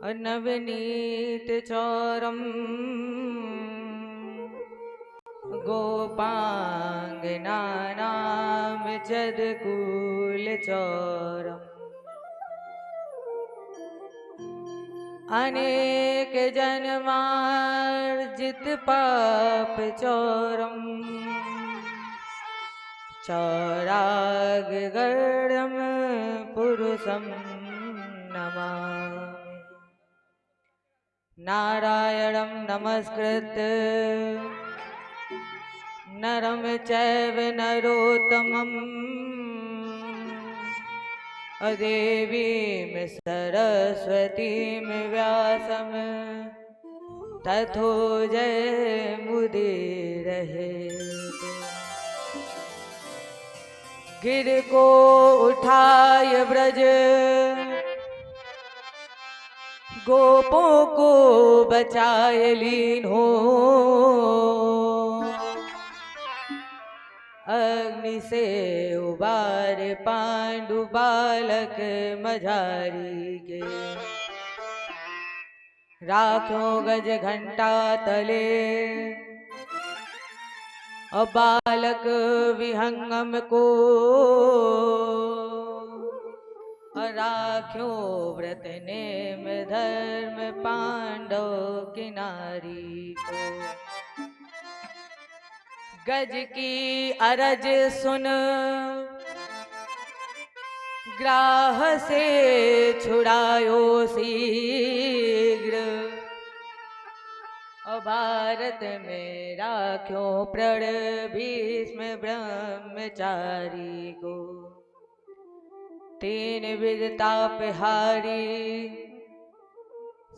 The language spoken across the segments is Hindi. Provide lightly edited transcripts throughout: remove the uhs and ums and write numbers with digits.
नवनीत चौरम गोपांगनानां जदकुल चौरम अनेक जन्मार्जित पाप चौरम चौरागर्दम पुरुषं नमामि। नारायणं नमस्कृत्य नरं चैव नरोत्तमं देवीं सरस्वतीं व्यासं ततो जयमुदीरयेत्। गिर को उठाय ब्रज गोपों को बचाए लीन हो, अग्नि से उबार पांडु बालक मझारी के। राखो गज घंटा तले और बालक विहंगम को, राख्यो व्रत नेम धर्म पांडव किनारी को। गज की अरज सुन ग्राह से छुड़ायो शीघ्र, और भारत में राख्यो प्रण भीष्म ब्रह्मचारी को। तीन विध तापहारी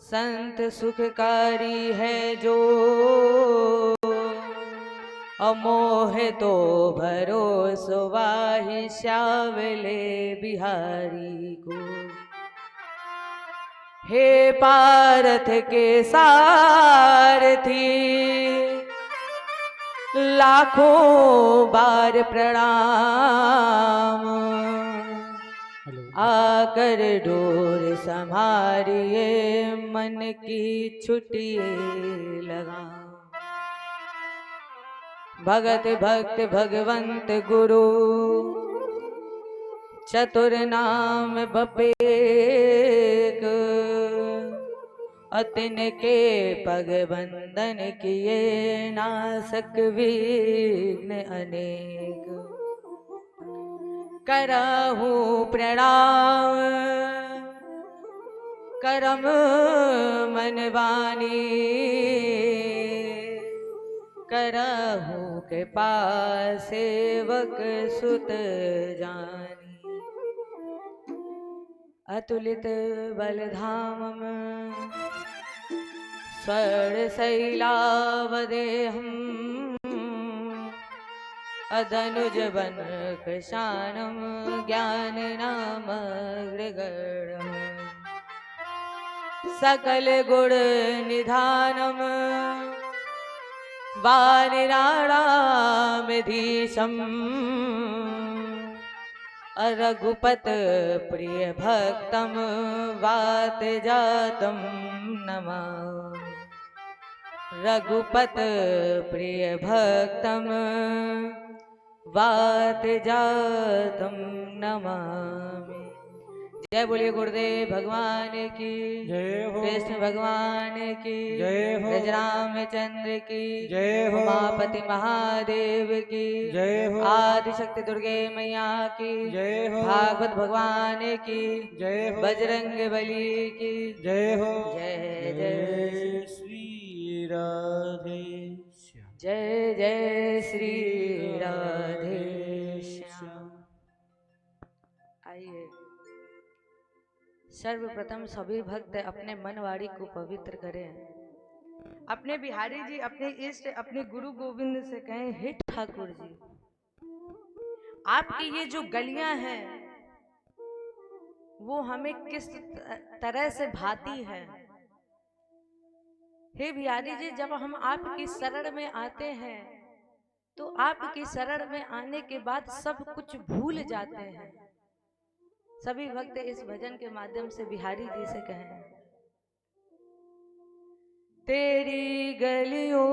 संत सुखकारी है जो, अमोह तो भरोसो वाहि श्यावले बिहारी को। हे पारथ के सारथी लाखों बार प्रणाम, आकर डोर संभारिए मन की छुट्टिए लगा। भगत भक्त भगवंत गुरु चतुर नाम बपेक, अतिन के पग बंदन किए नासक विघ्न अनेक। करहु प्रणाम करम मन वाणी, करहु कृपा सेवक सुत जानी। अतुलित बलधामम स्वर्णशैलावदेहं, अधनुज बन कृशानम ज्ञाननामग्रगण्यं। सकल गुण निधानम वानराणामधीशं, रघुपत प्रिय भक्तम वात जातम नमामि। रघुपत प्रिय भक्तम वात जातम नमामि। जय बोलिए गुरुदेव भगवान की जय हो। कृष्ण भगवान की जय हो। रामचंद्र की जय हो। उमापति महादेव की जय हो। आदिशक्ति दुर्गे मैया की जय हो। भागवत भगवान की जय हो। बजरंग बली की जय हो। जय जय श्री राधे श्याम। जय जय श्री राधे श्याम। आइए सर्वप्रथम सभी भक्त अपने मन वाणी को पवित्र करें। अपने बिहारी जी अपने इष्ट अपने गुरु गोविंद से कहें, हे ठाकुर जी आपकी ये जो गलियां हैं वो हमें किस तरह से भाती है। हे बिहारी जी जब हम आपकी शरण में आते हैं तो आपकी शरण में आने के बाद सब कुछ भूल जाते हैं। सभी भक्त इस भजन के माध्यम से बिहारी जी से कहें, तेरी गलियों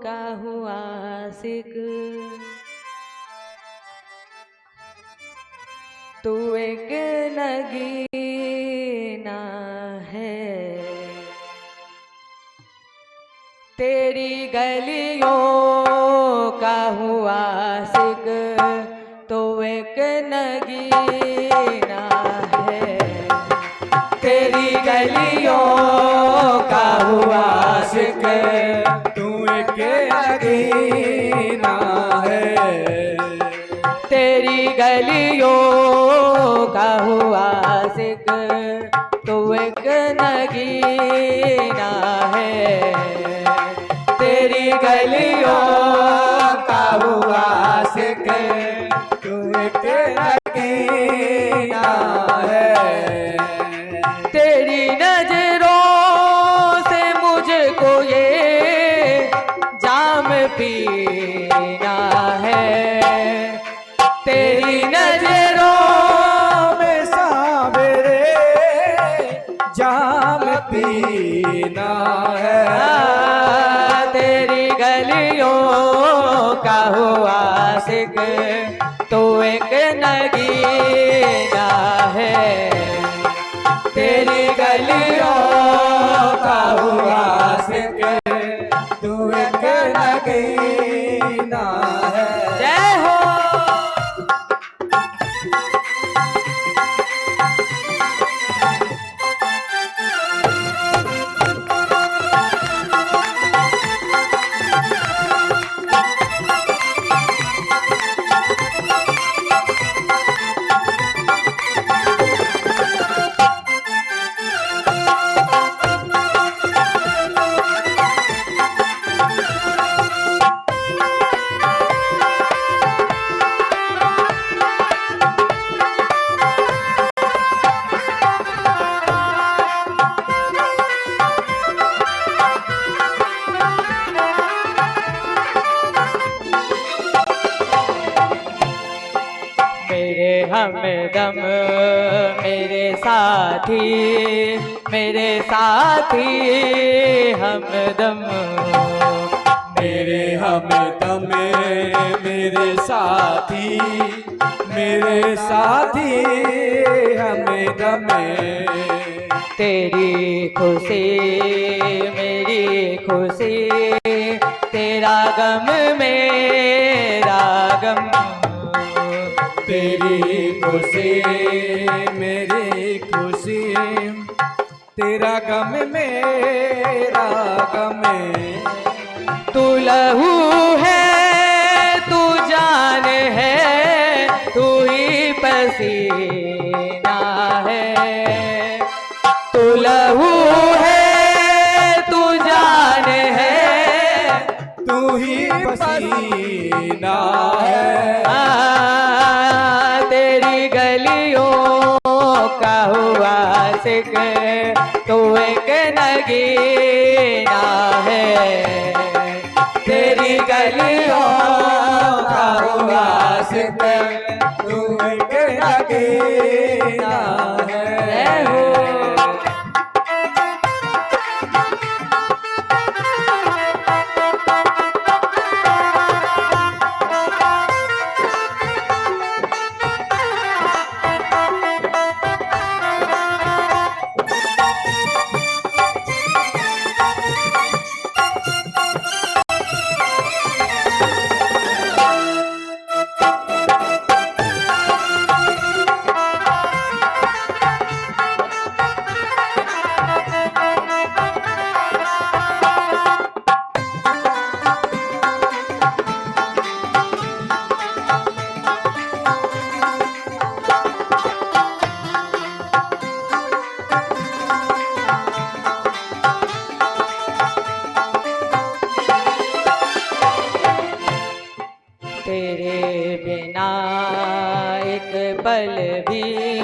का हुआ आशिक, तू एक नगीना है। तेरी गलियों का हुआ आशिक, तो एक नगीना है। तेरी गलियों का हुआ आशिक, तू एक नगीना है। तेरी गलियों का हुआ आशिक, तो एक नगीना है। तेरी गलियों का हुआ आशिक, तू एक नगीना है। तेरी नजरों से मुझको ये जाम पीना है। तेरी नजरों में सावरे जाम पीना है। तेरी गलियों का हुआ आशिक, तो एक नगीना है। तेरी गलियों का हुआ आशिक, तू एक नगीना है। जय हो। मेरे हमदम मेरे साथी, मेरे साथी हमदम। मेरे हमदम मेरे साथी, मेरे साथी हमदम। तेरी खुशी मेरी खुशी, तेरा गम मेरा गम। तेरी खुशी मेरी खुशी, तेरा गम मेरा गम। तू लहू है तू जान है, तू ही पसीना है। तू लहू है तू जान है, तू ही पसीना है। तेरी गलियों का हुआ आशिक, तू एक नगीना है। तेरी गलियों का हुआ आशिक, तू एक नगीना है। जय हो। तेरे बिना एक पल भी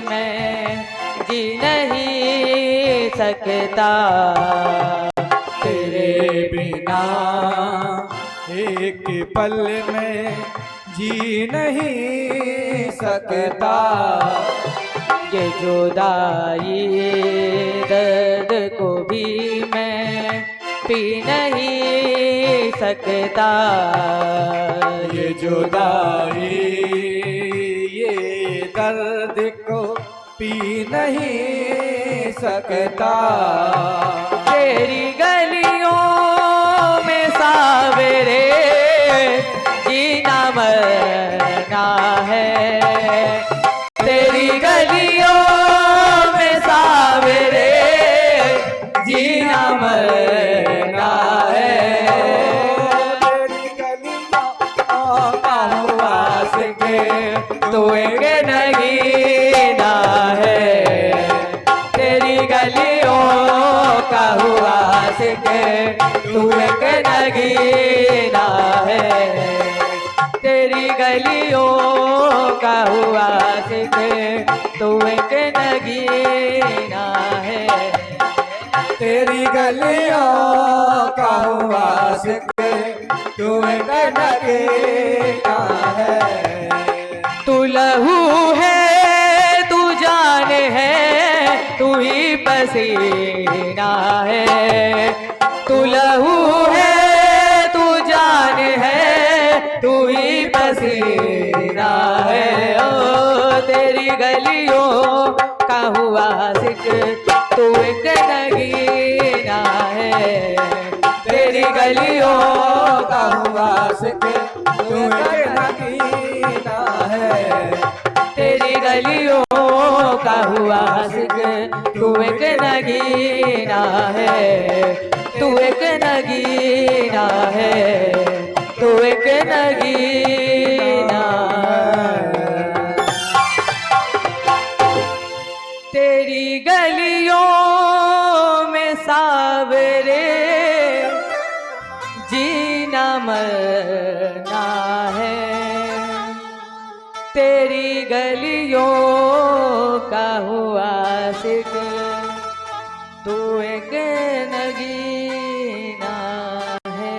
मैं जी नहीं सकता। तेरे बिना एक पल में जी नहीं सकता। ये जुदाई दर्द को भी मैं सकता। ये जुदाई ये दर्द को पी नहीं सकता। तेरी गलियों में सावेरे जीना मरना है। तेरी गलियों में सावेरे जीना मरना है। तेरी गलियों का वास्ते तू एक नगीना है। तेरी गलियों का हुआ सिके तू एक नगीना है। तेरी गलियों का हुआ सिके तू एक नगीना है। तेरी गलियों का हुआ सिके तू एक नगीना है। तू लहू है तू जान है तू ही पसीना है। तू लहू है तू जान है तू ही पसीना है। ओ तेरी गलियों का हुआ सिक तू एक नगीना है। तेरी गलियों का हुआ सिके तू एक नगीना है। तेरी गलियों का हुआ सिके तू एक नगीना है। तू एक नगीना है। तू एक नगीना है। तेरी गलियों में सावरे जीना मरना है। तेरी गलियों का हुआ सिक तू एक नगीना है।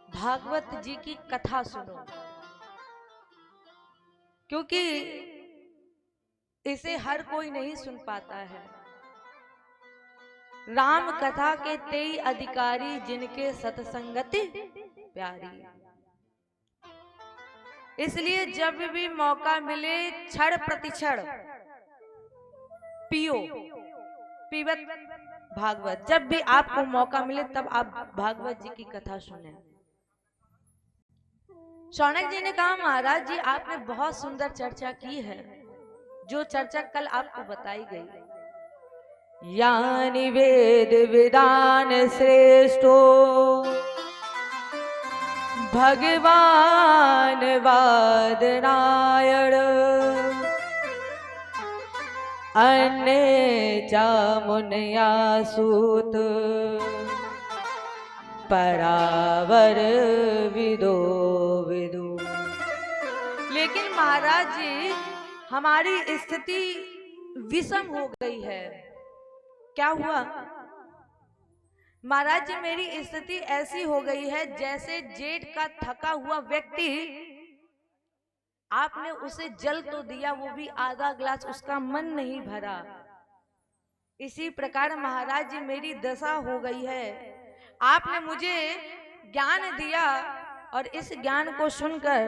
भागवत जी की कथा सुनो, क्योंकि इसे हर कोई नहीं सुन पाता है। राम कथा के 23 अधिकारी जिनके सत्संगति प्यारी। इसलिए जब भी मौका मिले क्षण प्रतिक्षण पियो पीवत भागवत। जब भी आपको मौका मिले तब आप भागवत जी की कथा सुने। शौनक जी ने कहा महाराज जी आपने बहुत सुंदर चर्चा की है, जो चर्चा कल आपको बताई गई। यानी वेद विधान श्रेष्ठो भगवान वादनायण अन्य चामुनिया सूत परावर विदो विदु। लेकिन महाराज जी हमारी स्थिति विषम हो गई है। क्या हुआ महाराज जी? मेरी स्थिति ऐसी हो गई है जैसे जेठ का थका हुआ व्यक्ति, आपने उसे जल तो दिया वो भी आधा ग्लास, उसका मन नहीं भरा। इसी प्रकार महाराज जी मेरी दशा हो गई है। आपने मुझे ज्ञान दिया और इस ज्ञान को सुनकर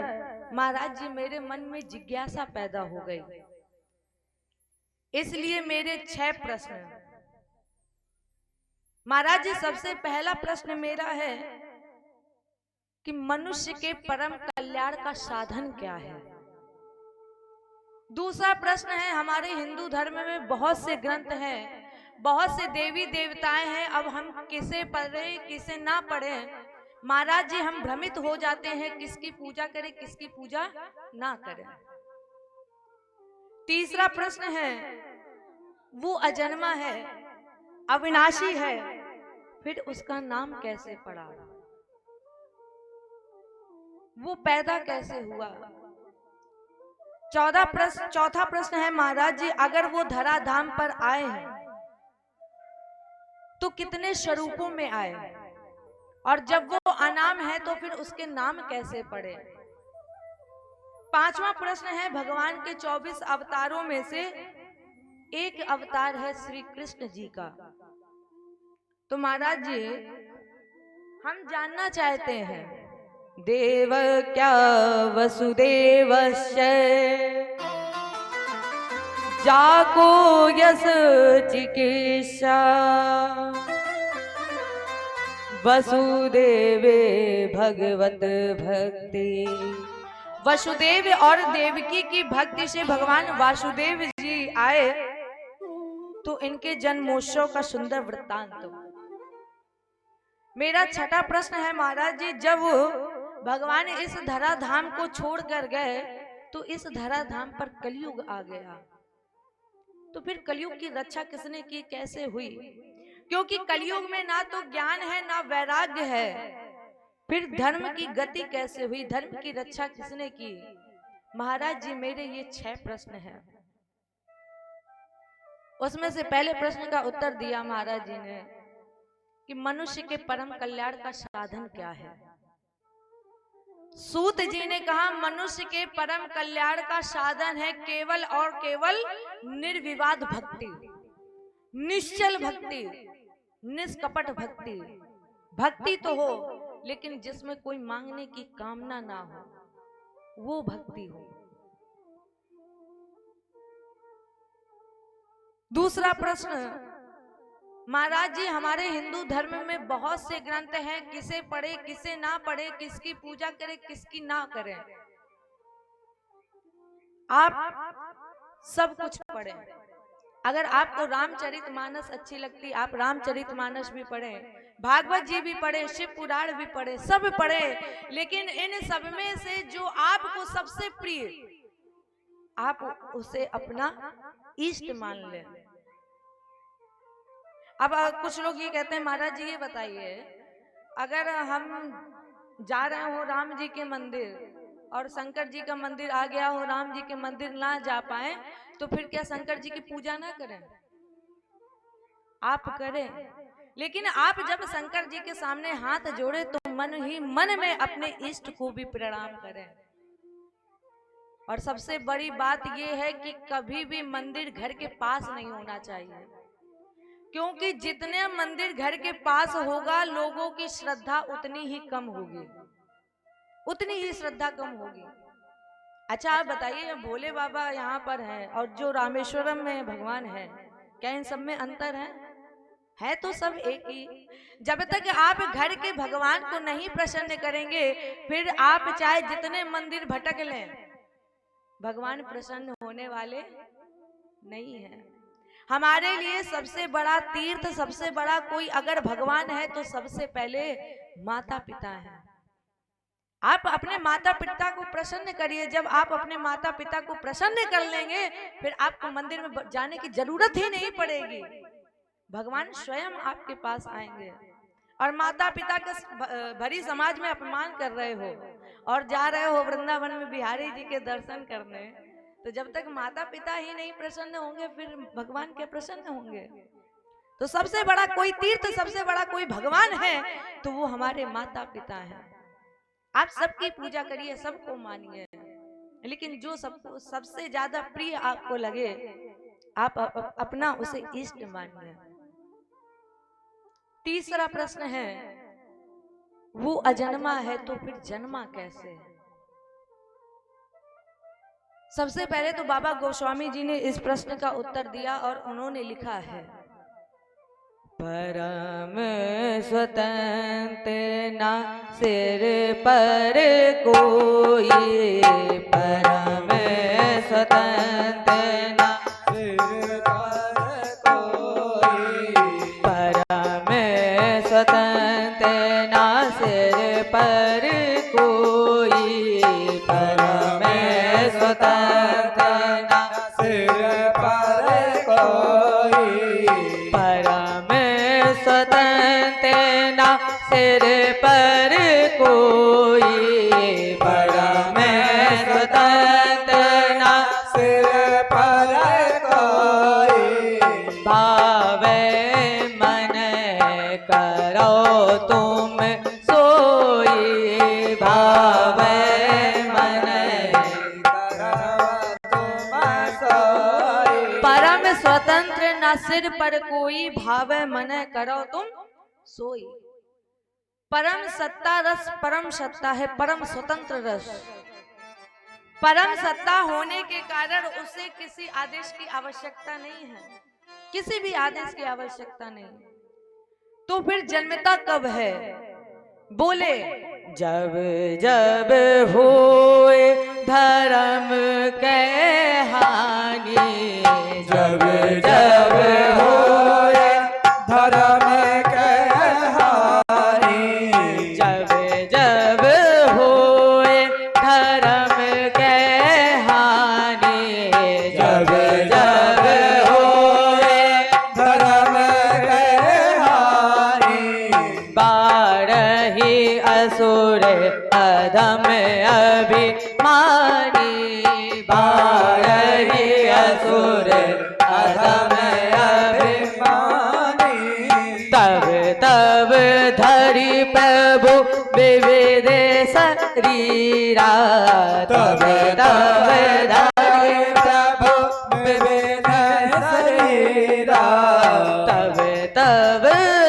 महाराज जी मेरे मन में जिज्ञासा पैदा हो गई। इसलिए मेरे 6 प्रश्न महाराज जी। सबसे पहला प्रश्न मेरा है कि मनुष्य के परम कल्याण का साधन क्या है। दूसरा प्रश्न है, हमारे हिंदू धर्म में बहुत से ग्रंथ हैं, बहुत से देवी देवताएं हैं, अब हम किसे पढ़े किसे ना पढ़े। महाराज जी हम भ्रमित हो जाते हैं, किसकी पूजा करें किसकी पूजा ना करें। तीसरा प्रश्न है, वो अजन्मा है अविनाशी है, फिर उसका नाम कैसे पड़ा, वो पैदा कैसे हुआ। चौथा प्रश्न है महाराज जी, अगर वो धराधाम पर आए हैं तो कितने स्वरूपों में आए, और जब वो अनाम है तो फिर उसके नाम कैसे पड़े। पांचवा प्रश्न है, भगवान के 24 अवतारों में से एक अवतार है श्री कृष्ण जी का। तो महाराज जी हम जानना चाहते हैं, देव क्या वसुदेवस्य जाको यस चिकित्सा वसुदेवे भगवत भक्ति। वसुदेव और देवकी की भक्ति से भगवान वासुदेव जी आए तो इनके जन्मोत्सव का सुंदर वृत्तांत। मेरा छठा प्रश्न है महाराज जी, जब भगवान इस धराधाम को छोड़कर गए तो इस धराधाम पर कलयुग आ गया, तो फिर कलयुग की रक्षा किसने की, कैसे हुई? क्योंकि कलयुग में ना तो ज्ञान है ना वैराग्य है, फिर धर्म की गति कैसे हुई, धर्म की रक्षा किसने की? महाराज जी मेरे ये 6 प्रश्न हैं। उसमें से पहले प्रश्न का उत्तर दिया महाराज जी ने कि मनुष्य के परम कल्याण का साधन क्या है। सूत जी ने कहा मनुष्य के परम कल्याण का साधन है केवल और केवल निर्विवाद भक्ति, निश्चल भक्ति, निष्कपट भक्ति। भक्ति तो हो लेकिन जिसमें कोई मांगने की कामना ना हो, वो भक्ति हो। दूसरा प्रश्न, महाराज जी हमारे हिंदू धर्म में बहुत से ग्रंथ हैं, किसे पढ़े किसे ना पढ़े, किसकी पूजा करें किसकी ना करें। आप सब कुछ पढ़ें। अगर आपको रामचरितमानस अच्छी लगती, आप रामचरितमानस भी पढ़ें, भागवत जी भी पढ़े, शिव पुराण भी पढ़े, सब पढ़े, लेकिन इन सब में से जो आपको सबसे प्रिय, आप उसे अपना इष्ट मान लें। अब कुछ लोग ये कहते हैं महाराज जी ये बताइए, अगर हम जा रहे हो राम जी के मंदिर और शंकर जी का मंदिर आ गया हो, राम जी के मंदिर ना जा पाए, तो फिर क्या शंकर जी की पूजा ना करें? आप करें, लेकिन आप जब शंकर जी के सामने हाथ जोड़े तो मन ही मन में अपने इष्ट को भी प्रणाम करें। और सबसे बड़ी बात यह है कि कभी भी मंदिर घर के पास नहीं होना चाहिए, क्योंकि जितने मंदिर घर के पास होगा लोगों की श्रद्धा उतनी ही कम होगी, उतनी ही श्रद्धा कम होगी। अच्छा आप बताइए, भोले बाबा यहाँ पर हैं और जो रामेश्वरम में भगवान है, क्या इन सब में अंतर है तो सब एक ही। जब तक आप घर के भगवान को नहीं प्रसन्न करेंगे, फिर आप चाहे जितने मंदिर भटक लें, भगवान प्रसन्न होने वाले नहीं है। हमारे लिए सबसे बड़ा तीर्थ, सबसे बड़ा कोई अगर भगवान है तो सबसे पहले माता पिता है। आप अपने माता पिता को प्रसन्न करिए। जब आप अपने माता पिता को प्रसन्न कर लेंगे, फिर आपको मंदिर में जाने की जरूरत ही नहीं पड़ेगी, भगवान स्वयं आपके पास आएंगे। और माता पिता का भरी समाज में अपमान कर रहे हो और जा रहे हो वृंदावन में बिहारी जी के दर्शन करने, तो जब तक माता पिता ही नहीं प्रसन्न होंगे, फिर भगवान क्या प्रसन्न होंगे? तो सबसे बड़ा कोई तीर्थ, सबसे बड़ा कोई भगवान है तो वो हमारे माता पिता हैं। आप सबकी पूजा करिए, सबको मानिए, लेकिन जो सबको सबसे ज्यादा प्रिय आपको लगे, आप अपना उसे इष्ट मानिए। तीसरा प्रश्न है, वो अजन्मा है तो फिर जन्मा कैसे? सबसे पहले तो बाबा गोस्वामी जी ने इस प्रश्न का उत्तर दिया और उन्होंने लिखा है, परम स्वतंत्र ना सिर पर कोई, परम स्वतंत्र ना सिर पर कोई, परम स्वतंत्र ना सिर पर कोई, परम स्वतंत्र ना सिर पर कोई, परम स्वतंत्र ना सिर पर कोई, परम स्वतंत्र ना सिर पर कोई, भावे मन करो तुम सोई, स्वतंत्र न सिर पर कोई, भावे मन करो तुम सोई। परम सत्ता रस परम सत्ता है, परम स्वतंत्र रस। परम सत्ता होने के कारण उसे किसी आदेश की आवश्यकता नहीं है, किसी भी आदेश की आवश्यकता नहीं। तो फिर जन्मता कब है? बोले जब जब होए धर्म के हानि, जब जब होए धर्म के हानि, जब जब होए धर्म के हानि, जब जब होए धर्म के हानि, बारही असुर अधम अभिमानी, बारही असुर अधम अभिमानी, तब तब धरि प्रभु विविध शरीरा, तब तब धरि प्रभु विविध शरीरा, तब तब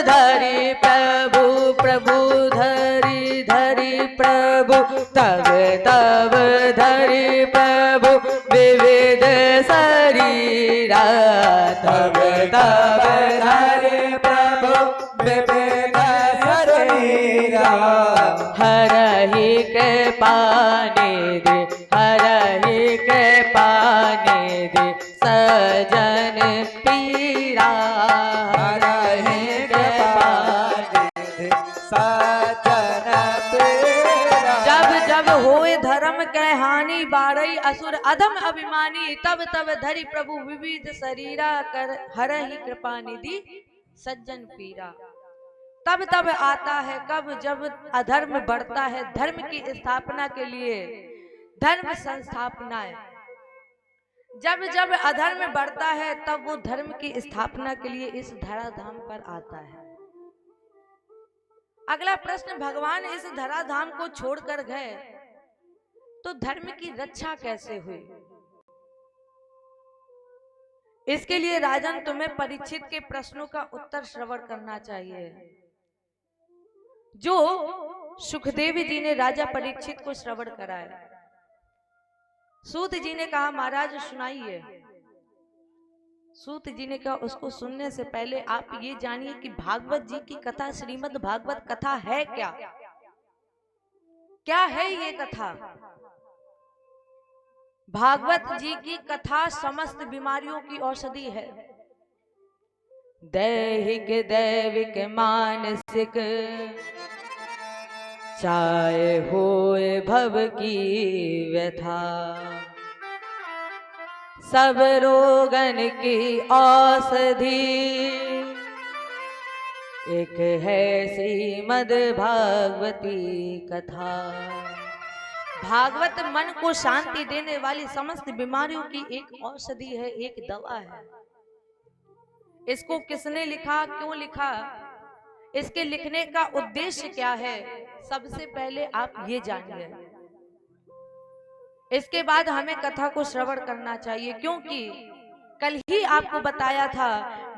धरि प्रभु प्रभु धरि धरि प्रभु, तब तब धरि प्रभु विविध शरीरा, तब तब धरि प्रभु विविध शरीरा, हरहि के पानी दे, हरहि के पानी दे सजन पीरा, हरहि के पानी सजन पीरा। जब जब होए धर्म के हानि, बारही असुर अधम अभिमानी, तब तब धरि प्रभु विविध शरीरा, कर हरहि कृपा निधि सज्जन पीरा। तब तब आता है कब? जब अधर्म बढ़ता है, धर्म की स्थापना के लिए धर्म संस्थापनाएं, जब जब अधर्म बढ़ता है तब वो धर्म की स्थापना के लिए इस धराधाम पर आता है। अगला प्रश्न, भगवान इस धराधाम को छोड़कर गए तो धर्म की रक्षा कैसे हुई? इसके लिए राजन तुम्हें परीक्षित के प्रश्नों का उत्तर श्रवण करना चाहिए, जो सुखदेव जी ने राजा परीक्षित को श्रवण कराया। सूत जी ने कहा महाराज सुनाइए। सूत जी ने कहा उसको सुनने से पहले आप ये जानिए कि भागवत जी की कथा, श्रीमद् भागवत कथा है क्या? क्या है ये कथा? भागवत जी की कथा समस्त बीमारियों की औषधि है। दैहिक दैविक मानसिक, चाहे होए भव की व्यथा, सब रोगन की औषधि एक है श्रीमद् भागवती कथा। भागवत मन को शांति देने वाली समस्त बीमारियों की एक औषधि है, एक दवा है। इसको किसने लिखा, क्यों लिखा, इसके लिखने का उद्देश्य क्या है, सबसे पहले आप ये जानिए। इसके बाद हमें कथा को श्रवण करना चाहिए, क्योंकि कल ही आपको बताया था,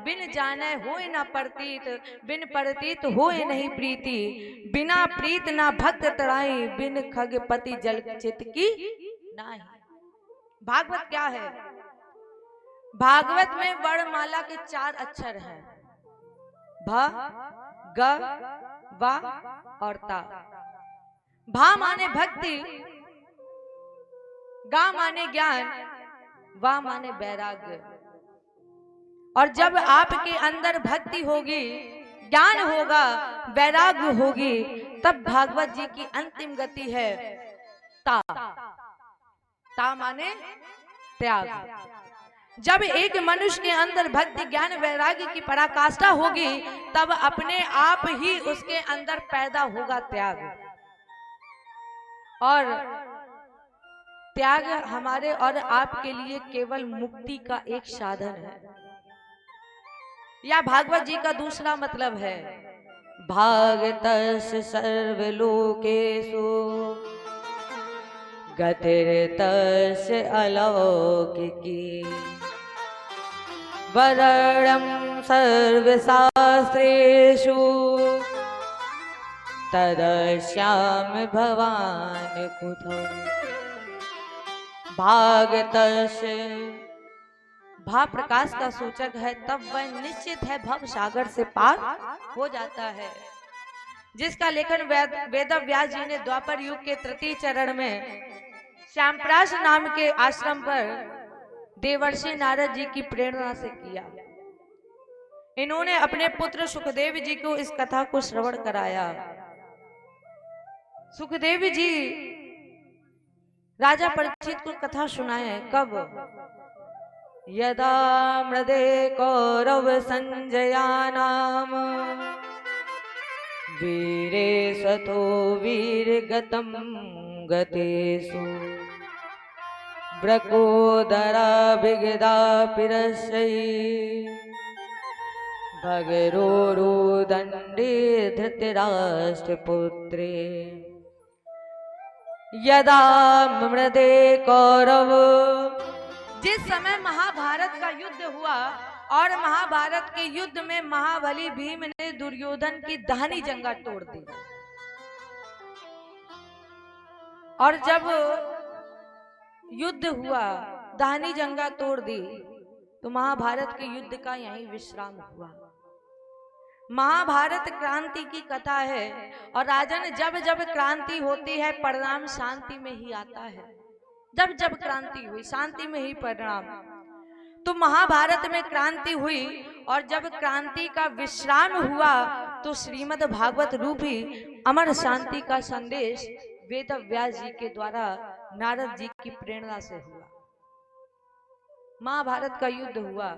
बिन जाने होए ना प्रतीत, बिन प्रतीत होए नहीं प्रीति, बिना प्रीत ना भक्त तड़ाई, बिन खगपति जल चित की नाही। भागवत क्या है? भागवत में वर्णमाला के 4 अक्षर हैं, भ, ग, व और ता। भा माने भक्ति, गा माने ज्ञान, वा माने वैराग्य। और जब आपके अंदर भक्ति होगी, ज्ञान होगा, वैराग्य होगी, तब भागवत जी की अंतिम गति है ता। ता माने त्याग। जब एक मनुष्य के अंदर भक्ति ज्ञान वैराग्य की पराकाष्ठा होगी, तब अपने आप ही उसके अंदर पैदा होगा त्याग। और त्याग हमारे और आपके लिए केवल मुक्ति का एक साधन है। या भागवत जी का दूसरा मतलब है, भागतस् सर्वलोकेषु गतिर्तस्य अलौकिकी, वरदं सर्वशास्त्रेषु तदस्यामि भवान् कुतो भागतस्य। भाव प्रकाश का सूचक है, तब वह निश्चित है भव सागर से पार हो जाता है, जिसका लेखन वेद व्यास जी ने द्वापर युग के तृतीय चरण में श्यामप्राश नाम के आश्रम पर देवर्षि नारद जी की प्रेरणा से किया। इन्होंने अपने पुत्र सुखदेव जी को इस कथा को श्रवण कराया। सुखदेव जी राजा परीक्षित को कथा सुनाए। कब? यदा मृदे कौरव संजयानाम वीरे सतो वीरगतं गतेषु ब्रकोदरा विगदा पिरसै भगरोरुदण्डे धृतराष्ट्रपुत्रे। यदा मृदे कौरव, जिस समय महाभारत का युद्ध हुआ और महाभारत के युद्ध में महाबली भीम ने दुर्योधन की दाहिनी जंगा तोड़ दी, और जब युद्ध हुआ दाहिनी जंगा तोड़ दी तो महाभारत के युद्ध का यहीं विश्राम हुआ। महाभारत क्रांति की कथा है, और राजन जब जब क्रांति होती है परिणाम शांति में ही आता है। जब जब क्रांति हुई शांति में ही परिणाम। तो महाभारत में क्रांति हुई, और जब क्रांति का विश्राम हुआ तो श्रीमद् भागवत रूपी अमर शांति का संदेश वेद व्यास जी के द्वारा नारद जी की प्रेरणा से हुआ। महाभारत का युद्ध हुआ।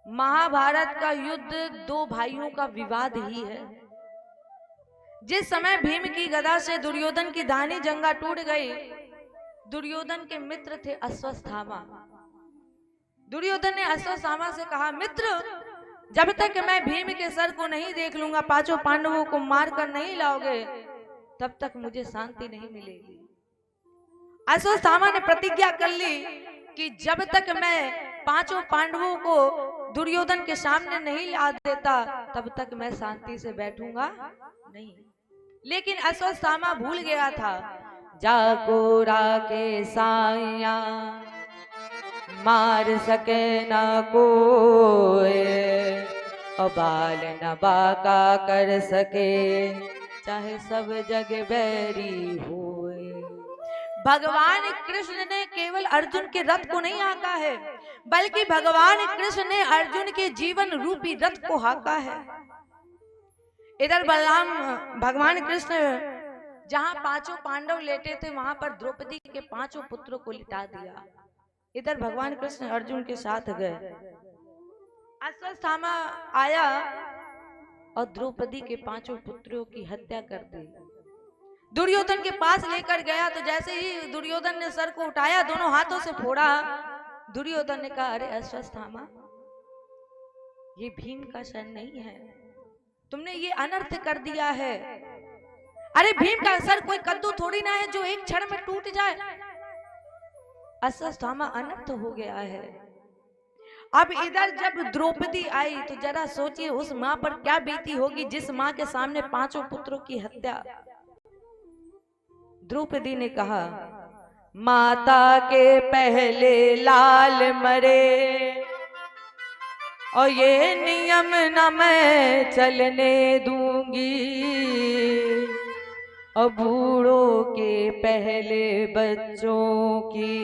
महाभारत का युद्ध दो भाइयों का विवाद ही है। जिस समय भीम की गदा से दुर्योधन की दाहिनी जंगा टूट गई, दुर्योधन के मित्र थे अश्वत्थामा। दुर्योधन ने अश्वत्थामा से कहा, मित्र जब तक मैं भीम के सर को नहीं देख लूंगा, पांचों पांडवों को मार कर नहीं लाओगे, तब तक मुझे शांति नहीं मिलेगी। अश्वत्थामा ने प्रतिज्ञा कर ली कि जब तक मैं पांचों पांडवों को दुर्योधन के सामने नहीं ला देता तब तक मैं शांति से बैठूंगा नहीं। लेकिन अश्वत्थामा भूल गया था, जाको राके साया मार सके ना कोई, और बाल न बाका कर सके चाहे सब जग बैरी होए। भगवान कृष्ण ने केवल अर्जुन के रथ को नहीं हाका है, बल्कि भगवान कृष्ण ने अर्जुन के जीवन रूपी रथ को हाका है। इधर बलराम भगवान कृष्ण जहां पांचों पांडव लेटे थे वहां पर द्रौपदी के पांचों पुत्रों को लिटा दिया। इधर भगवान कृष्ण अर्जुन के साथ गए। अश्वत्थामा आया और द्रौपदी के पांचों पुत्रों की हत्या कर दी। दुर्योधन के पास लेकर गया तो जैसे ही दुर्योधन ने सर को उठाया, दोनों हाथों से फोड़ा, दुर्योधन ने कहा, अरे अश्वत्थामा, ये भीम का सर नहीं है, तुमने ये अनर्थ कर दिया है। अरे भीम का सर कोई कद्दू थोड़ी ना है जो एक क्षण में टूट जाए। अश्वत्थामा अनर्थ हो गया है। अब इधर जब द्रौपदी आई तो जरा सोचिए उस मां पर क्या बीती होगी जिस मां के सामने पांचों पुत्रों की हत्या। द्रौपदी ने कहा, माता के पहले लाल मरे और ये नियम न मैं चलने दूंगी, और बूढ़ों के पहले बच्चों की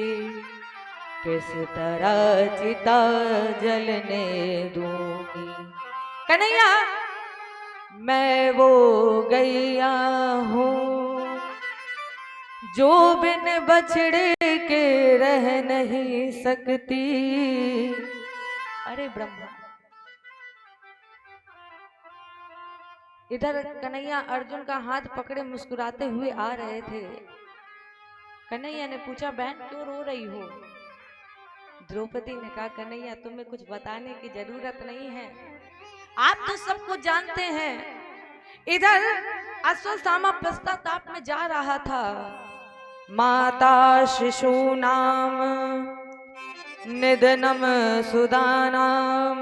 किस तरह चिता जलने दूंगी। कन्हैया, मैं वो गैया हूँ जो बिन बछड़े के रह नहीं सकती। अरे ब्रह्मा, इधर कन्हैया अर्जुन का हाथ पकड़े मुस्कुराते हुए आ रहे थे। कन्हैया ने पूछा, बहन क्यों रो रही हो? द्रौपदी ने कहा, कन्हैया तुम्हें कुछ बताने की जरूरत नहीं है, आप तो सब कुछ जानते हैं। इधर अश्वत्थामा पश्चाताप में जा रहा था। माता शिशु नाम निधनम सुदानाम।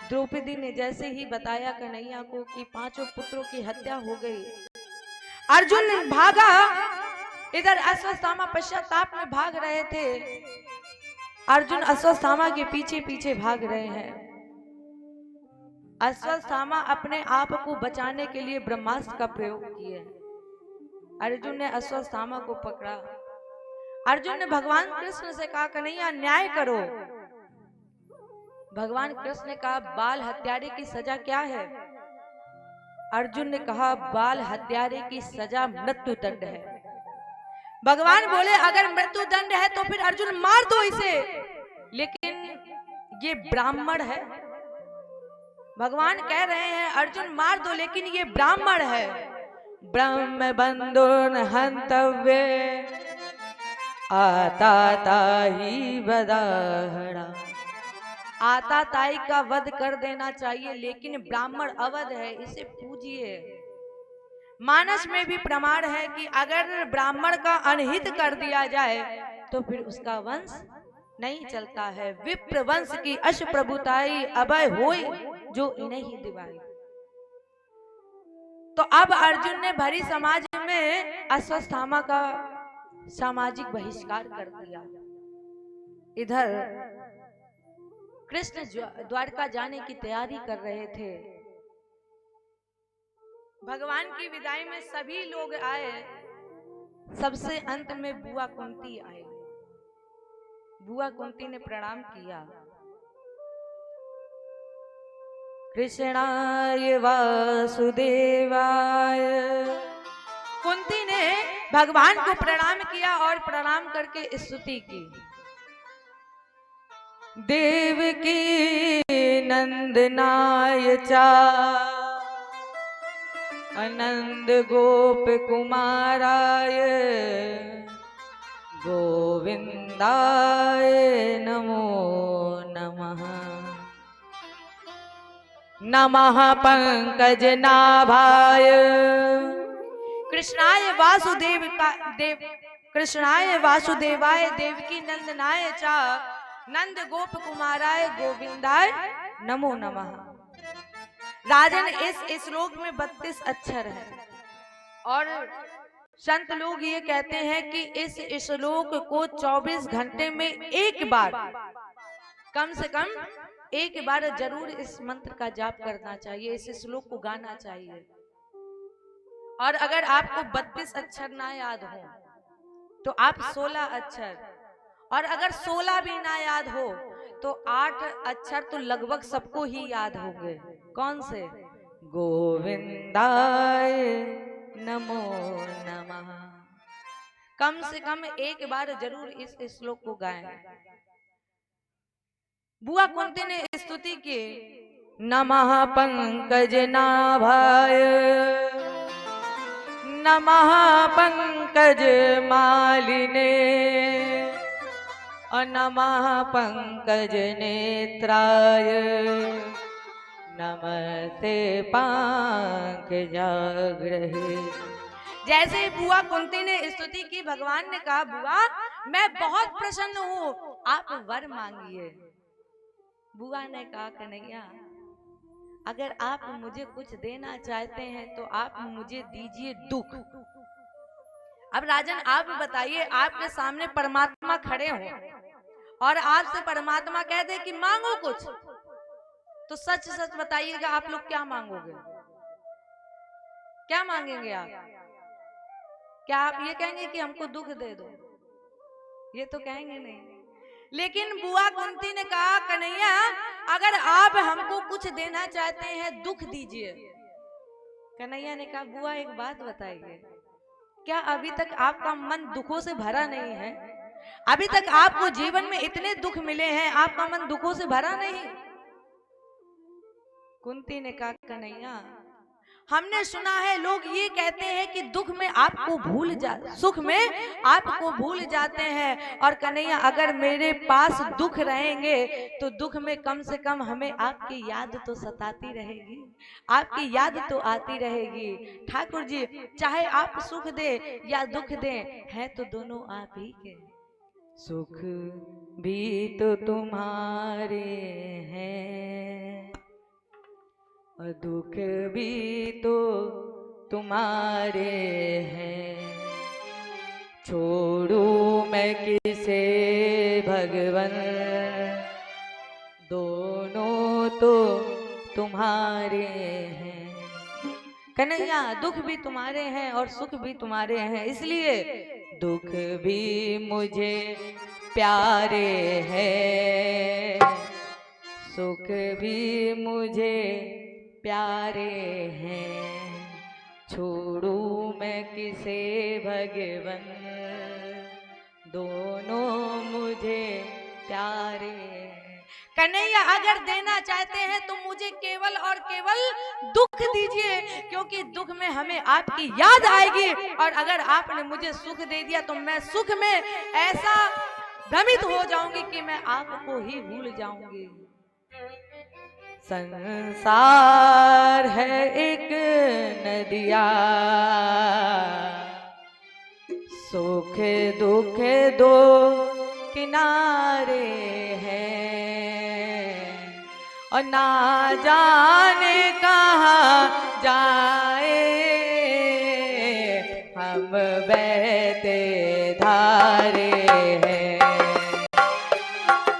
द्रौपदी ने जैसे ही बताया कन्हैया को कि 5 पुत्रों की हत्या हो गई, अर्जुन भागा। इधर अश्वत्थामा पश्चाताप में भाग रहे थे। अर्जुन अश्वत्थामा के पीछे पीछे भाग रहे हैं। अश्वत्थामा अपने आप को बचाने के लिए ब्रह्मास्त्र का प्रयोग किए। अर्जुन ने अश्वत्थामा को पकड़ा। अर्जुन ने भगवान कृष्ण से कहा कन्हैया न्याय करो। भगवान कृष्ण ने कहा बाल हत्यारे की सजा क्या है? अर्जुन ने कहा बाल हत्यारे की सजा मृत्यु दंड है। भगवान बोले अगर मृत्यु दंड है तो फिर अर्जुन मार दो इसे, लेकिन ये ब्राह्मण है। भगवान कह रहे हैं अर्जुन मार दो, लेकिन ये ब्राह्मण है। ब्रह्म बंधुन हंतव्य आता ताही बदाहड़ा। आता ताई का वध कर देना चाहिए, लेकिन ब्राह्मण अवध है, इसे पूजिए। मानस में भी प्रमाण है कि अगर ब्राह्मण का अनहित कर दिया जाए तो फिर उसका वंश नहीं चलता है। विप्र वंश की अश प्रभुताई अभय होय जो इन्हें ही दिवाई। तो अब अर्जुन ने भरी समाज में अश्वत्थामा का सामाजिक बहिष्कार कर दिया। इधर कृष्ण द्वारका जाने की तैयारी कर रहे थे। भगवान की विदाई में सभी लोग आए। सबसे अंत में बुआ कुंती आई। बुआ कुंती ने प्रणाम किया। कृष्णाय वासुदेवाय। कुंती ने भगवान को प्रणाम किया और प्रणाम करके स्तुति की। देवकी नंदनाय चा अनंद गोप कुमाराय गोविंदाय नमो नमः। नमः पंकज नाभाय। कृष्णाय वासुदेवाय देवकी नंदनाय चा नंद गोप कुमाराय गोविंदाय नमो नमः। राजन इस श्लोक में 32 अक्षर है और संत लोग ये कहते हैं कि इस श्लोक को 24 घंटे में एक बार, कम से कम एक बार जरूर इस मंत्र का जाप करना चाहिए, इस श्लोक को गाना चाहिए। और अगर आपको 32 अक्षर ना याद हो तो आप 16 अक्षर, और अगर 16 भी ना याद हो तो 8 अक्षर तो लगभग सबको ही याद होंगे। कौन से? गोविंदाय नमो नमः। कम से कम एक बार जरूर इस श्लोक को गाएं। बुआ कुंती ने स्तुति की। नमः पंकज नाभाय नमः पंकज मालिने नमः पंकज नेत्राय नमस्ते पंकजाग्रहे। जैसे ही बुआ कुंती ने स्तुति की, भगवान ने कहा बुआ मैं बहुत प्रसन्न हूँ, आप वर मांगिए। बुआ ने कहा कन्हैया अगर आप मुझे कुछ देना चाहते हैं तो आप मुझे दीजिए दुख। अब राजन आप बताइए, आपके सामने परमात्मा खड़े हो और आपसे परमात्मा कह दे कि मांगो कुछ, तो सच सच बताइएगा आप लोग क्या मांगोगे? क्या मांगेंगे आप? क्या आप ये कहेंगे कि हमको दुख दे दो? ये तो कहेंगे नहीं। लेकिन बुआ कुंती ने कहा कन्हैया अगर आप हमको कुछ देना चाहते हैं दुख दीजिए। कन्हैया ने कहा बुआ एक बात बताइए, क्या अभी तक आपका मन दुखों से भरा नहीं है? अभी तक आपको जीवन में इतने दुख मिले हैं, आपका मन दुखों से भरा नहीं? कुंती ने कहा कन्हैया हमने सुना है लोग ये कहते हैं कि दुख में आपको सुख में आपको भूल जाते हैं। और कन्हैया अगर मेरे पास दुख रहेंगे तो दुख में कम से कम हमें आपकी याद तो सताती रहेगी, आपकी याद तो आती रहेगी। ठाकुर जी चाहे आप सुख दे या दुख दे, हैं तो दोनों आप ही के। सुख भी तो तुम्हारे हैं और दुख भी तो तुम्हारे हैं। छोड़ू मैं किसे भगवन, दोनों तो तुम्हारे हैं। कन्हैया दुख भी तुम्हारे हैं और सुख भी तुम्हारे हैं, इसलिए दुख भी मुझे प्यारे हैं, सुख भी मुझे प्यारे हैं। छोड़ू मैं किसे भगवन, दोनों मुझे प्यारे हैं। कन्हैया अगर देना चाहते हैं तो मुझे केवल और केवल दुख दीजिए, क्योंकि दुख में हमें आपकी याद आएगी, और अगर आपने मुझे सुख दे दिया तो मैं सुख में ऐसा भ्रमित हो जाऊंगी कि मैं आपको ही भूल जाऊंगी। संसार है एक नदिया, सुख दुख दो किनारे हैं, और ना जाने कहाँ जाए हम बहते धारे हैं।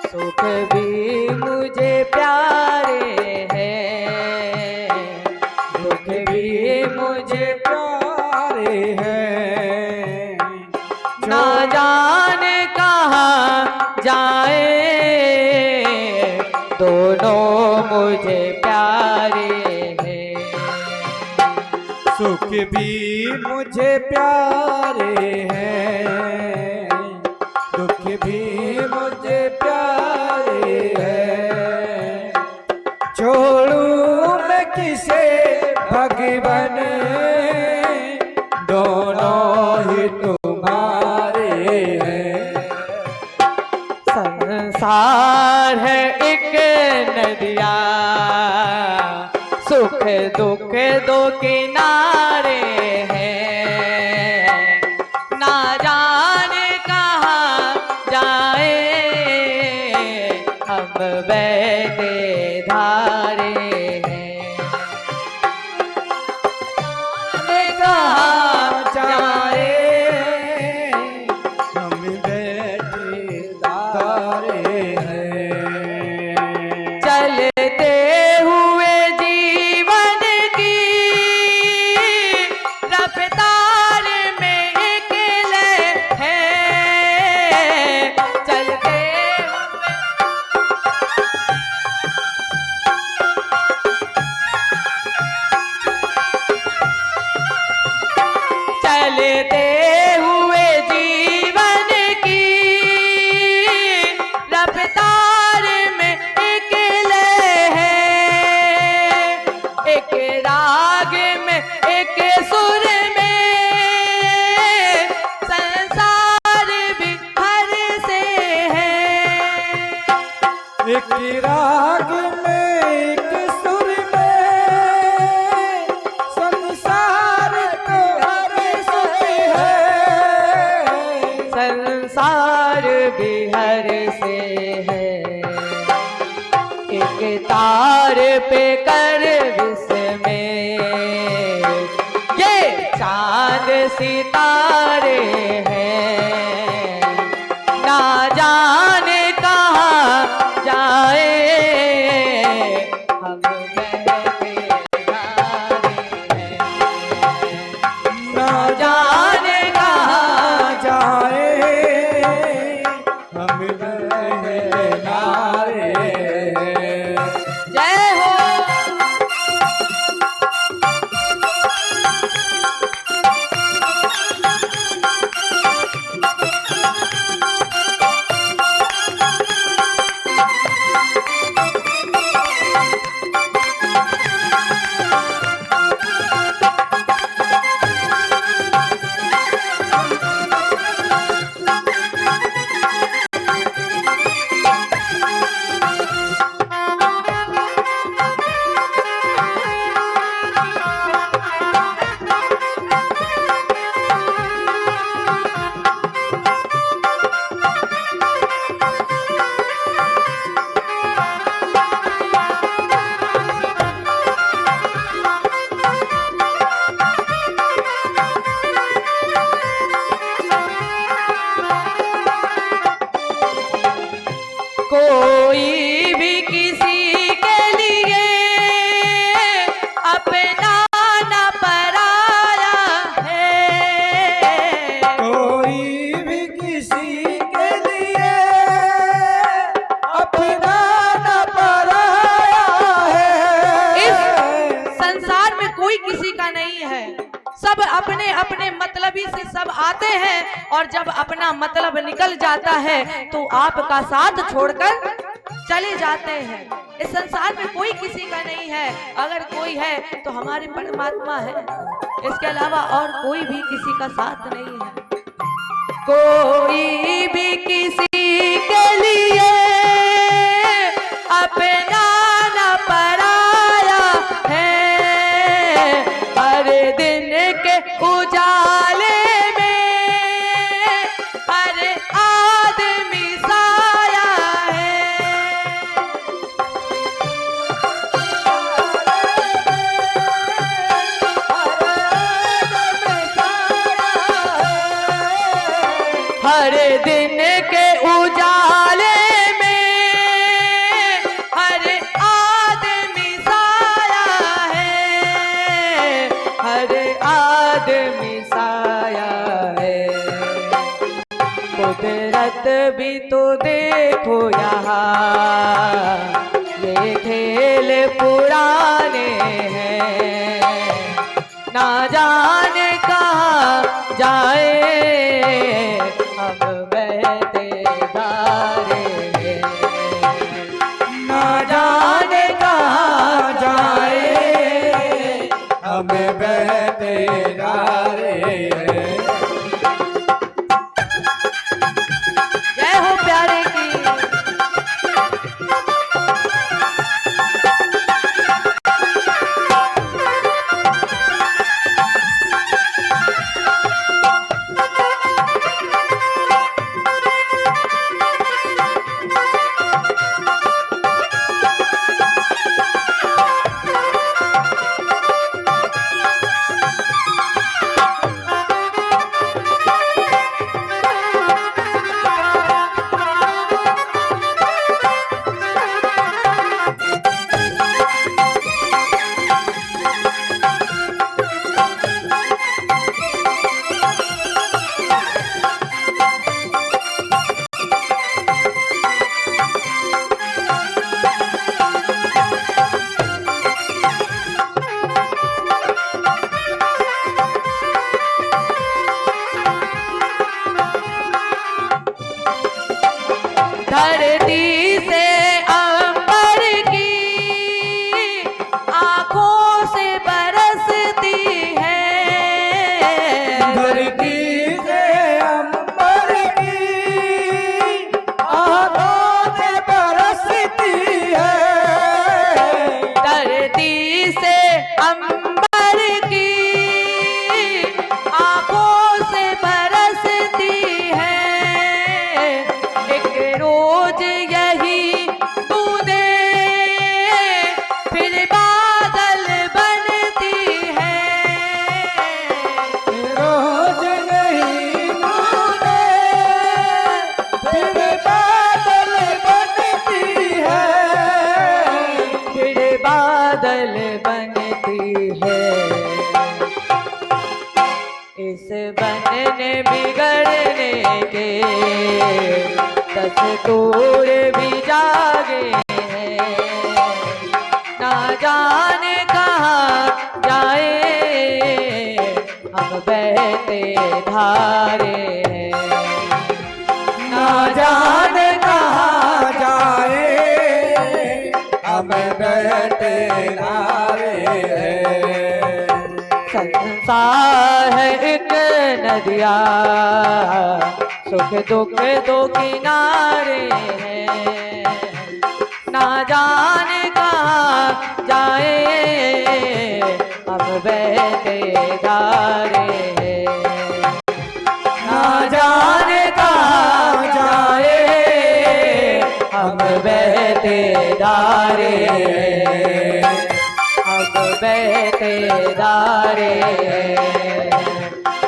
सुख भी मुझे प्यारे हैं, दुख भी मुझे प्यारे हैं। ना जाने कहाँ जाए दोनों मुझे प्यारे हैं। सुख भी मुझे प्यारे हैं, दुख भी मुझे प्यारे हैं। छोड़ू मैं किसे भगवन, दोनों ही तुम्हारे हैं। संसार है एक नदिया, सुख दुख दो किनारे हैं, ना जाने कहाँ जाए हम बहते धारे हैं। कहाँ जाए हम बैठे तारे हैं। चलते हुए जीवन की रफ्तार में एक लय है, चलते चलते हुए जीवन की रफ्तार में एक लय है, एक राग में एक सुर में संसार भी हर से है। एक राग में एक सुर में संसार तो हर से है। संसार भी हर से है, एक तार पे कर विस्मय ये चांद सितारे हैं, ना जाने कहाँ जाए हम बहते धारे हैं। ना जाने कहाँ जाए हम बहते नारे। जय हो। से सब आते हैं और जब अपना मतलब निकल जाता है तो आपका साथ छोड़कर चले जाते हैं। इस संसार में कोई किसी का नहीं है, अगर कोई है तो हमारे परमात्मा है, इसके अलावा और कोई भी किसी का साथ नहीं है। कोई भी किसी के लिए अपना न पराया है, हर दिन के उजाले में हर आदमी साया है। हर दिन के उजाले में हर आदमी साया है, हर आदमी साया है। कुदरत भी तो देखो यहाँ, ये खेल पुराने हैं, ना जाने कहाँ जाए हम बहते धारे हैं, ना जाने कहाँ जाए हम बहते धारे हैं। जय हो प्यारे की। धरती से अंबर की आंखों से बरसती है, धरती से अंबर की आंखों से बरसती है, धरती से अंबर की आंखों से बरसती है। एक रोज यही बूंदे फिर बादल बनती है, रोज नहीं बूंदे फिर बादल बनती है, फिर बादल बनती है। इस बनने बिगड़ने के 10 तोड़ भी जागे हैं, ना जाने कहाँ जाए हम बहते धारे हैं, ना जाने कहाँ जाए हम बहते धारे हैं। संसार है एक नदिया, सुख दुख दो किनारे हैं, ना जाने कहाँ जाए हम बहते धारे हैं, ना जाने कहाँ जाए हम बहते धारे हैं, हम बहते धारे हैं,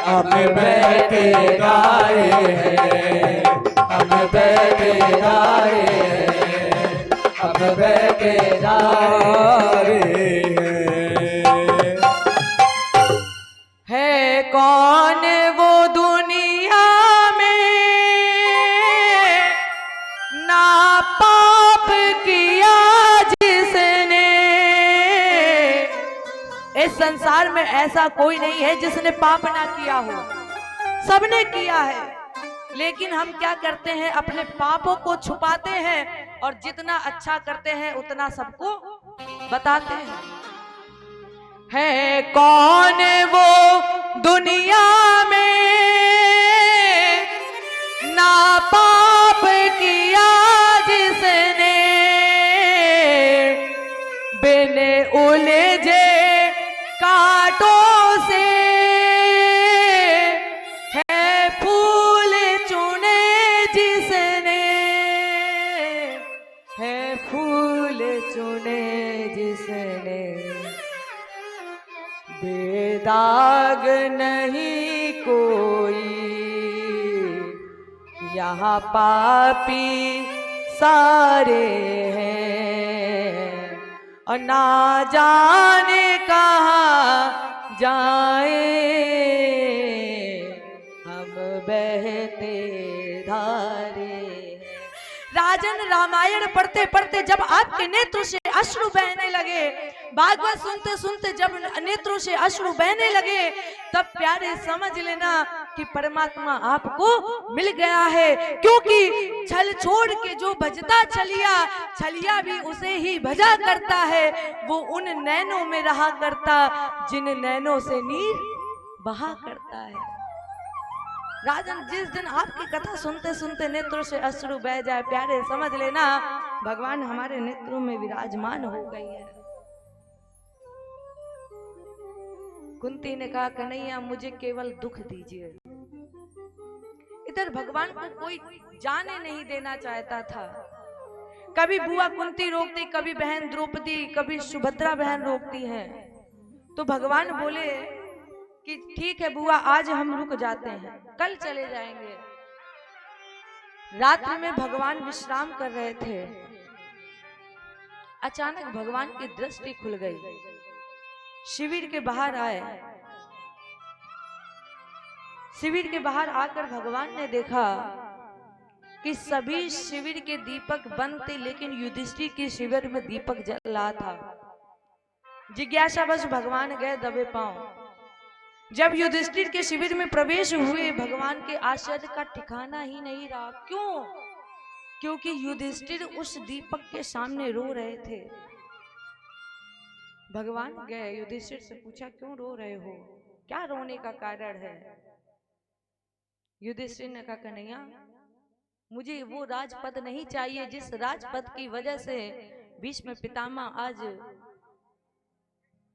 हम बहते धारे हैं, हम बहते धारे हैं, हम बहते धारे हैं। है कौन वो दुनिया में ना पाप किया जिसने, इस संसार में ऐसा कोई नहीं है जिसने पाप ना किया हो। सबने किया है, लेकिन हम क्या करते हैं, अपने पापों को छुपाते हैं और जितना अच्छा करते हैं उतना सबको बताते हैं। है कौन वो दुनिया में ना पाप किया जिसने बिन उलझे कांटों से है फूल चुने जिसने, है फूल चुने जिसने बेदाग नहीं कोई, यहाँ पापी सारे हैं और ना जाने कहाँ जाए हम बहते धारे। राजन, रामायण पढ़ते पढ़ते जब आपके नेत्रों से अश्रु बहने लगे, भागवत सुनते सुनते जब नेत्रों से अश्रु बहने लगे, तब प्यारे समझ लेना कि परमात्मा आपको मिल गया है। क्योंकि छल छोड़ के जो भजता छलिया, छलिया भी उसे ही भजा करता है। वो उन नैनों में रहा करता जिन नैनों से नीर बहा करता है। राजन, जिस दिन आपकी कथा सुनते सुनते नेत्रों से अश्रु बह जाए, प्यारे समझ लेना भगवान हमारे नेत्रों में विराजमान हो गई है। कुंती ने कहा, कन्हैया मुझे केवल दुख दीजिए। इधर भगवान को कोई जाने नहीं देना चाहता था। कभी बुआ कुंती रोकती, कभी बहन द्रौपदी, कभी सुभद्रा बहन रोकती है। तो भगवान बोले कि ठीक है बुआ, आज हम रुक जाते हैं, कल चले जाएंगे। रात्रि में भगवान विश्राम कर रहे थे। अचानक भगवान की दृष्टि खुल गई, शिविर के बाहर आए। शिविर के बाहर आकर भगवान ने देखा कि सभी शिविर के दीपक बंद थे, लेकिन युधिष्ठिर के शिविर में दीपक जल रहा था। जिज्ञासावश भगवान गए दबे पांव। जब युधिष्ठिर के शिविर में प्रवेश हुए, भगवान के आश्चर्य का ठिकाना ही नहीं रहा। क्यों? क्योंकि युधिष्ठिर उस दीपक के सामने रो रहे थे। भगवान गए, युधिष्ठिर से पूछा, क्यों रो रहे हो, क्या रोने का कारण है? युधिष्ठिर ने कहा, कन्हैया मुझे वो राजपद नहीं चाहिए जिस राजपद की वजह से भीष्म पितामह आज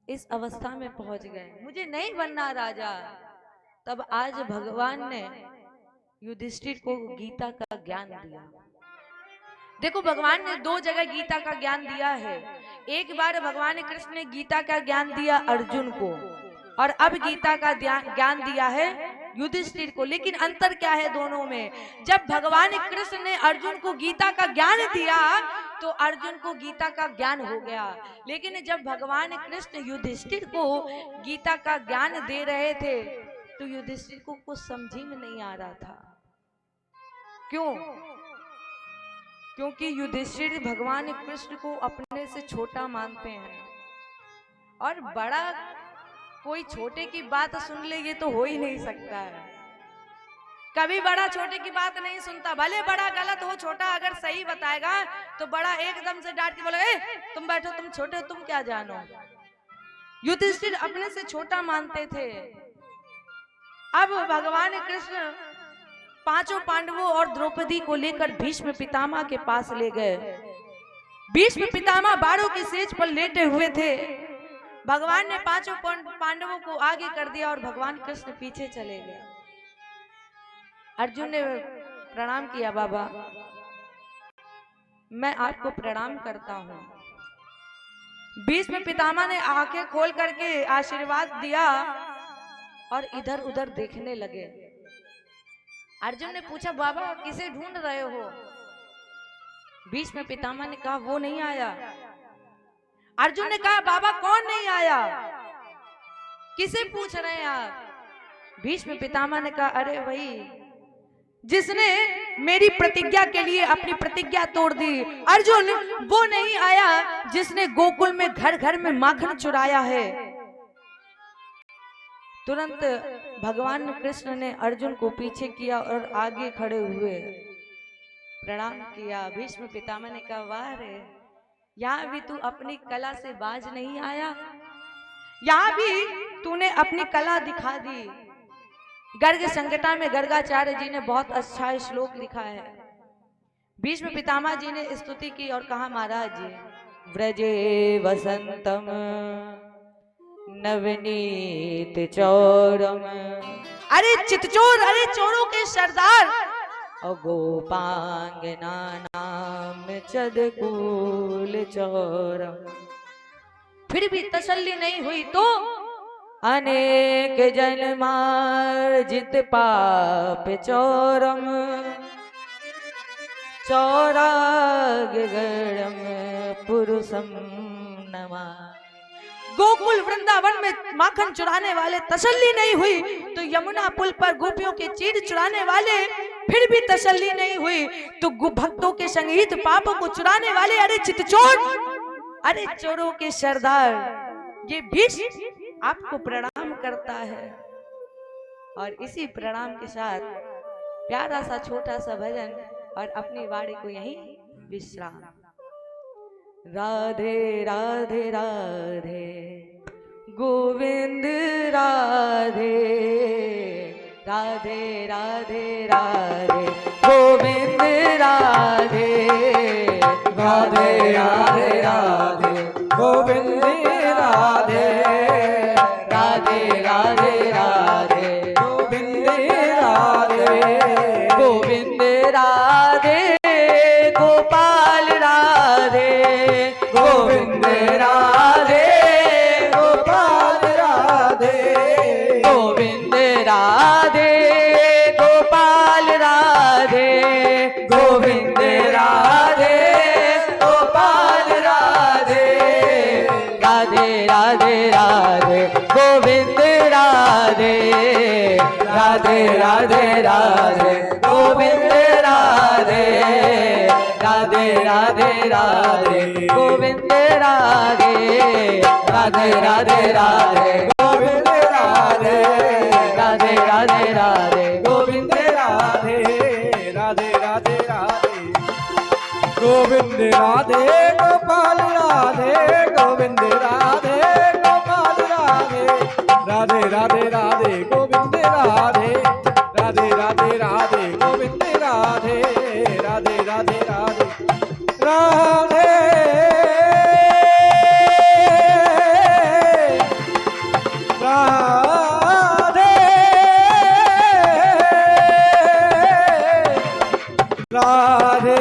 इस अवस्था में पहुंच गए। मुझे नहीं बनना राजा। तब आज भगवान ने युधिष्ठिर को गीता का ज्ञान दिया। देखो, भगवान ने दो जगह गीता का ज्ञान दिया है। एक बार भगवान कृष्ण ने गीता का ज्ञान दिया अर्जुन को, और अब गीता का ज्ञान दिया है युधिष्ठिर को। लेकिन अंतर क्या है दोनों में? जब भगवान कृष्ण ने अर्जुन को गीता का ज्ञान दिया तो अर्जुन को गीता का ज्ञान हो गया, लेकिन जब भगवान कृष्ण युधिष्ठिर को गीता का ज्ञान दे रहे थे तो युधिष्ठिर को कुछ समझ में नहीं आ रहा था। क्यों? क्योंकि युधिष्ठिर भगवान कृष्ण को अपने से छोटा मानते हैं, और बड़ा कोई छोटे की बात सुन ले ये तो हो ही नहीं सकता है। कभी बड़ा छोटे की बात नहीं सुनता। भले बड़ा गलत हो, छोटा अगर सही बताएगा तो बड़ा एकदम से डांट के बोलेगा, ए तुम बैठो, तुम छोटे हो, तुम क्या जानो। युधिष्ठिर अपने से छोटा मानते थे। अब भगवान कृष्ण पांचों पांडवों और द्रौपदी को लेकर भीष्म पितामह के पास ले गए। भीष्म पितामह बाड़ों की सेज पर लेटे हुए थे। भगवान ने पांचों पांडवों को आगे कर दिया और भगवान कृष्ण पीछे चले गए। अर्जुन ने प्रणाम किया, बाबा मैं आपको प्रणाम करता हूं। भीष्म पितामह ने आंखें खोल करके आशीर्वाद दिया और इधर उधर देखने लगे। अर्जुन ने पूछा, बाबा किसे ढूंढ रहे हो? भीष्म पितामह ने कहा, वो नहीं आया। अर्जुन ने कहा, बाबा कौन नहीं आया, किसे पूछ रहे हैं आप? भीष्म पितामह ने कहा, अरे वही जिसने मेरी प्रतिज्ञा के लिए अपनी प्रतिज्ञा तोड़ दी। अर्जुन वो नहीं आया जिसने गोकुल में घर घर में माखन चुराया है। तुरंत भगवान कृष्ण ने अर्जुन को पीछे किया और आगे खड़े हुए प्रणाम किया। भीष्म पितामह ने कहा, वाह रे, यहाँ भी तू अपनी कला से बाज नहीं आया, यहाँ भी तूने अपनी कला दिखा दी। गर्ग संहिता में गर्गाचार्य जी ने बहुत अच्छा श्लोक लिखा है। भीष्म पितामह जी ने स्तुति की और कहा, महाराज जी, व्रजे वसंतम नवनीत चौरम, अरे चितचोर, अरे चोरों के सरदार, और गोपांगना नाम चदकूल चौरम। फिर भी तसल्ली नहीं हुई तो अनेक जन्मार्जित पाप चौरम, चौरागरम पुरुषम नमा। गोकुल वृंदावन में माखन चुराने वाले तसल्ली नहीं हुई तो यमुना पुल पर गोपियों के चीर चुराने वाले फिर भी तसल्ली नहीं हुई तो भक्तों के संगीत पापों को चुराने वाले, अरे चितचोर, अरे चोरों के सरदार, ये भीष्म आपको प्रणाम करता है। और इसी प्रणाम के साथ प्यारा सा छोटा सा भजन और अपनी वाणी को यहीं विश्राम। राधे राधे राधे गोविंद राधे, राधे राधे राधे गोविंद राधे, राधे राधे राधे गोविंद राधे, राधे राधे राधे गोविंद राधे, गोविंद राधे गोपाल राधे, गोविंद राधे गोपाल राधे, गोविंद राधे गोपाल राधे, गोविंद राधे गोपाल राधे, राधे राधे राधे गोविंद राधे, राधे राधे राधे गोविंद राधे, राधे राधे राधे गोविंद राधे, राधे राधे राधे गोविंद राधे, राधे राधे राधे गोविंद राधे, राधे राधे राधे गोविंद राधे गोपाल राधे, गोविंद राधे गोपाल राधे, राधे राधे राधे गोविंद राधे, राधे राधे राधे गोविंद राधे, राधे राधे राधे राधे राधे